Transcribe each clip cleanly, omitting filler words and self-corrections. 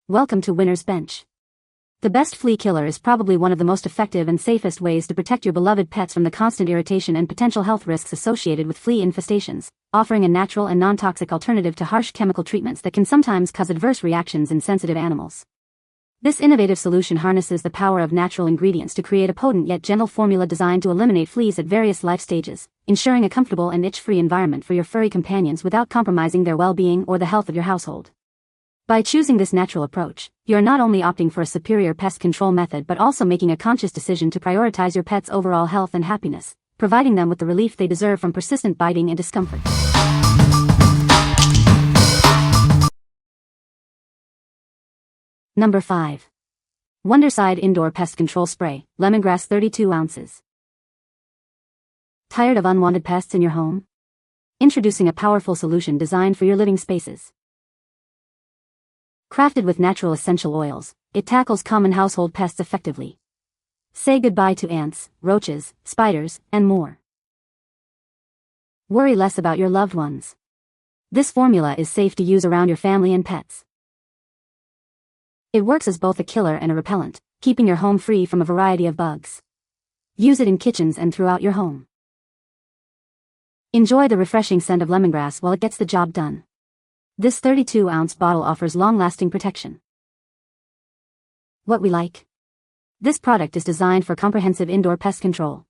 Welcome to Winner's Bench. The best flea killer is probably one of the most effective and safest ways to protect your beloved pets from the constant irritation and potential health risks associated with flea infestations, offering a natural and non-toxic alternative to harsh chemical treatments that can sometimes cause adverse reactions in sensitive animals. This innovative solution harnesses the power of natural ingredients to create a potent yet gentle formula designed to eliminate fleas at various life stages, ensuring a comfortable and itch-free environment for your furry companions without compromising their well-being or the health of your household. By choosing this natural approach, you are not only opting for a superior pest control method but also making a conscious decision to prioritize your pet's overall health and happiness, providing them with the relief they deserve from persistent biting and discomfort. Number 5. Wondercide Indoor Pest Control Spray, Lemongrass 32 ounces. Tired of unwanted pests in your home? Introducing a powerful solution designed for your living spaces. Crafted with natural essential oils, it tackles common household pests effectively. Say goodbye to ants, roaches, spiders, and more. Worry less about your loved ones. This formula is safe to use around your family and pets. It works as both a killer and a repellent, keeping your home free from a variety of bugs. Use it in kitchens and throughout your home. Enjoy the refreshing scent of lemongrass while it gets the job done. This 32-ounce bottle offers long-lasting protection. What we like? This product is designed for comprehensive indoor pest control.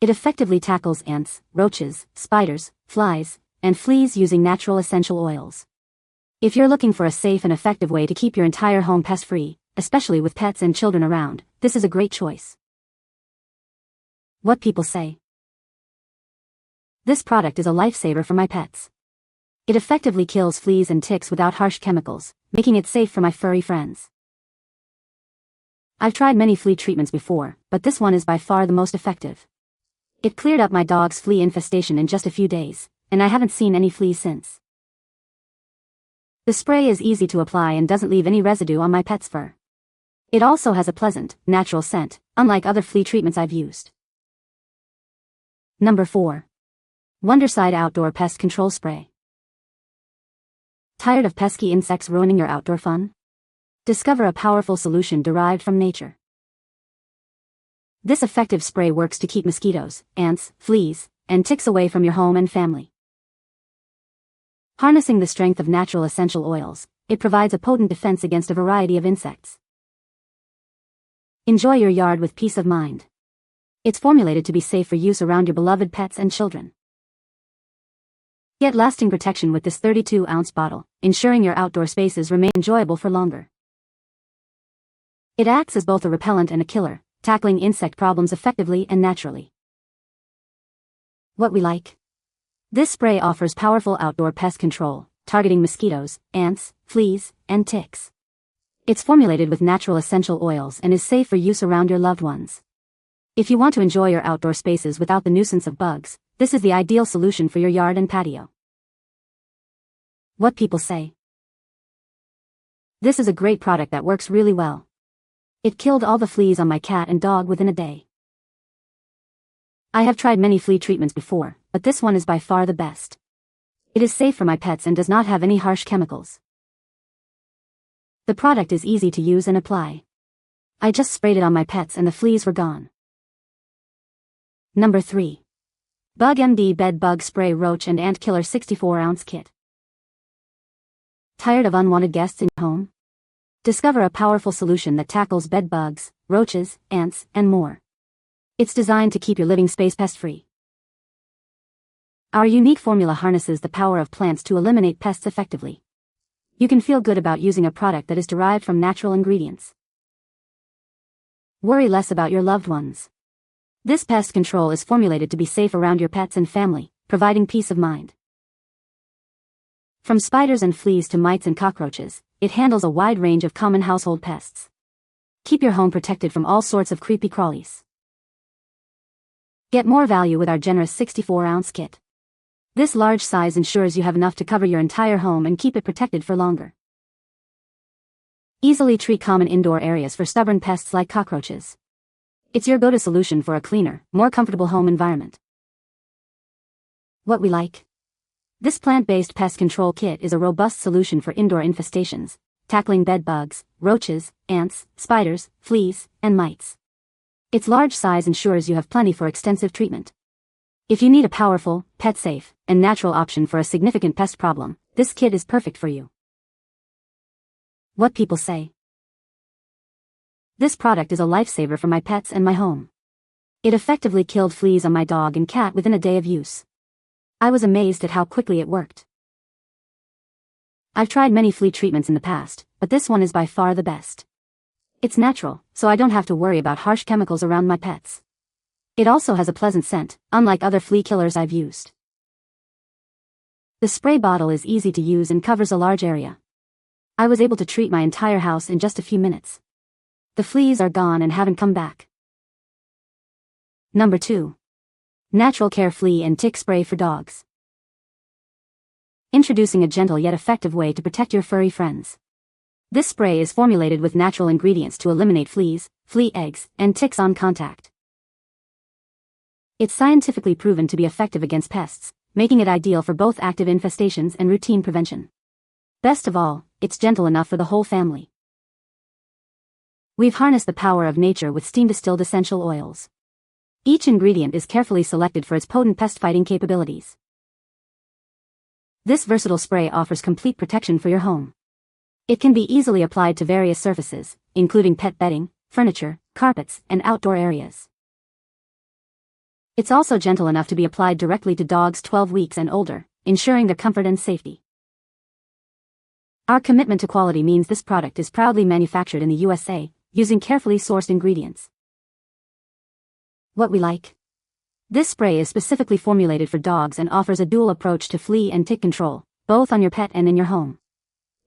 It effectively tackles ants, roaches, spiders, flies, and fleas using natural essential oils. If you're looking for a safe and effective way to keep your entire home pest-free, especially with pets and children around, this is a great choice. What people say. This product is a lifesaver for my pets. It effectively kills fleas and ticks without harsh chemicals, making it safe for my furry friends. I've tried many flea treatments before, but this one is by far the most effective. It cleared up my dog's flea infestation in just a few days, and I haven't seen any fleas since. The spray is easy to apply and doesn't leave any residue on my pet's fur. It also has a pleasant, natural scent, unlike other flea treatments I've used. Number 4. Wondercide Outdoor Pest Control Spray. Tired of pesky insects ruining your outdoor fun? Discover a powerful solution derived from nature. This effective spray works to keep mosquitoes, ants, fleas, and ticks away from your home and family. Harnessing the strength of natural essential oils, it provides a potent defense against a variety of insects. Enjoy your yard with peace of mind. It's formulated to be safe for use around your beloved pets and children. Get lasting protection with this 32-ounce bottle, ensuring your outdoor spaces remain enjoyable for longer. It acts as both a repellent and a killer, tackling insect problems effectively and naturally. What we like? This spray offers powerful outdoor pest control, targeting mosquitoes, ants, fleas, and ticks. It's formulated with natural essential oils and is safe for use around your loved ones. If you want to enjoy your outdoor spaces without the nuisance of bugs, this is the ideal solution for your yard and patio. What people say. This is a great product that works really well. It killed all the fleas on my cat and dog within a day. I have tried many flea treatments before, but this one is by far the best. It is safe for my pets and does not have any harsh chemicals. The product is easy to use and apply. I just sprayed it on my pets and the fleas were gone. Number 3. BugMD Bed Bug Spray Roach and Ant Killer 64-ounce Kit. Tired of unwanted guests in your home? Discover a powerful solution that tackles bed bugs, roaches, ants, and more. It's designed to keep your living space pest-free. Our unique formula harnesses the power of plants to eliminate pests effectively. You can feel good about using a product that is derived from natural ingredients. Worry less about your loved ones. This pest control is formulated to be safe around your pets and family, providing peace of mind. From spiders and fleas to mites and cockroaches, it handles a wide range of common household pests. Keep your home protected from all sorts of creepy crawlies. Get more value with our generous 64-ounce kit. This large size ensures you have enough to cover your entire home and keep it protected for longer. Easily treat common indoor areas for stubborn pests like cockroaches. It's your go-to solution for a cleaner, more comfortable home environment. What we like? This plant-based pest control kit is a robust solution for indoor infestations, tackling bed bugs, roaches, ants, spiders, fleas, and mites. Its large size ensures you have plenty for extensive treatment. If you need a powerful, pet-safe, and natural option for a significant pest problem, this kit is perfect for you. What people say. This product is a lifesaver for my pets and my home. It effectively killed fleas on my dog and cat within a day of use. I was amazed at how quickly it worked. I've tried many flea treatments in the past, but this one is by far the best. It's natural, so I don't have to worry about harsh chemicals around my pets. It also has a pleasant scent, unlike other flea killers I've used. The spray bottle is easy to use and covers a large area. I was able to treat my entire house in just a few minutes. The fleas are gone and haven't come back. Number 2. Natural Care Flea and Tick Spray for Dogs. Introducing a gentle yet effective way to protect your furry friends. This spray is formulated with natural ingredients to eliminate fleas, flea eggs, and ticks on contact. It's scientifically proven to be effective against pests, making it ideal for both active infestations and routine prevention. Best of all, it's gentle enough for the whole family. We've harnessed the power of nature with steam-distilled essential oils. Each ingredient is carefully selected for its potent pest-fighting capabilities. This versatile spray offers complete protection for your home. It can be easily applied to various surfaces, including pet bedding, furniture, carpets, and outdoor areas. It's also gentle enough to be applied directly to dogs 12 weeks and older, ensuring their comfort and safety. Our commitment to quality means this product is proudly manufactured in the USA, using carefully sourced ingredients. What we like. This spray is specifically formulated for dogs and offers a dual approach to flea and tick control, both on your pet and in your home.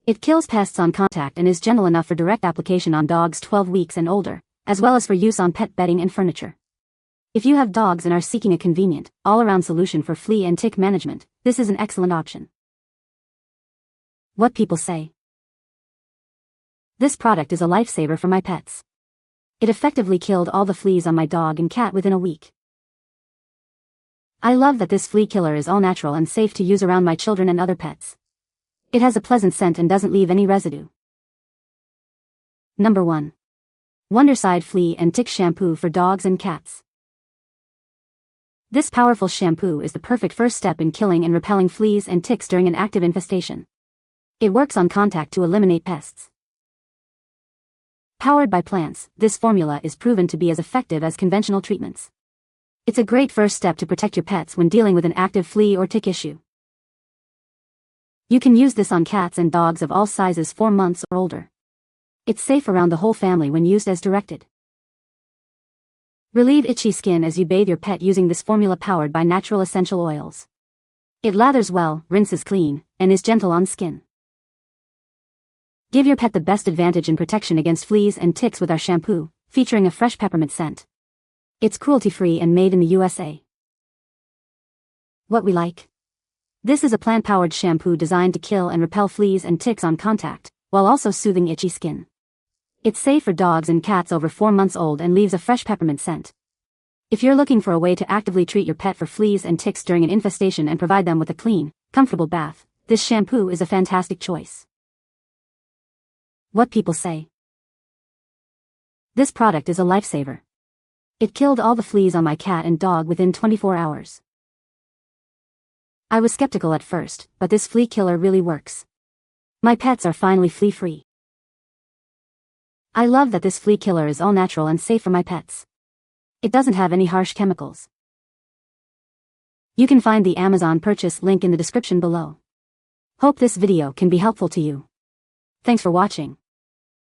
It kills pests on contact and is gentle enough for direct application on dogs 12 weeks and older, as well as for use on pet bedding and furniture. If you have dogs and are seeking a convenient, all-around solution for flea and tick management, this is an excellent option. What people say. This product is a lifesaver for my pets. It effectively killed all the fleas on my dog and cat within a week. I love that this flea killer is all natural and safe to use around my children and other pets. It has a pleasant scent and doesn't leave any residue. Number 1. Wondercide Flea and Tick Shampoo for Dogs and Cats. This powerful shampoo is the perfect first step in killing and repelling fleas and ticks during an active infestation. It works on contact to eliminate pests. Powered by plants, this formula is proven to be as effective as conventional treatments. It's a great first step to protect your pets when dealing with an active flea or tick issue. You can use this on cats and dogs of all sizes 4 months or older. It's safe around the whole family when used as directed. Relieve itchy skin as you bathe your pet using this formula powered by natural essential oils. It lathers well, rinses clean, and is gentle on skin. Give your pet the best advantage in protection against fleas and ticks with our shampoo, featuring a fresh peppermint scent. It's cruelty-free and made in the USA. What we like. This is a plant-powered shampoo designed to kill and repel fleas and ticks on contact, while also soothing itchy skin. It's safe for dogs and cats over 4 months old and leaves a fresh peppermint scent. If you're looking for a way to actively treat your pet for fleas and ticks during an infestation and provide them with a clean, comfortable bath, this shampoo is a fantastic choice. What people say. This product is a lifesaver. It killed all the fleas on my cat and dog within 24 hours. I was skeptical at first, but this flea killer really works. My pets are finally flea-free. I love that this flea killer is all natural and safe for my pets. It doesn't have any harsh chemicals. You can find the Amazon purchase link in the description below. Hope this video can be helpful to you. Thanks for watching.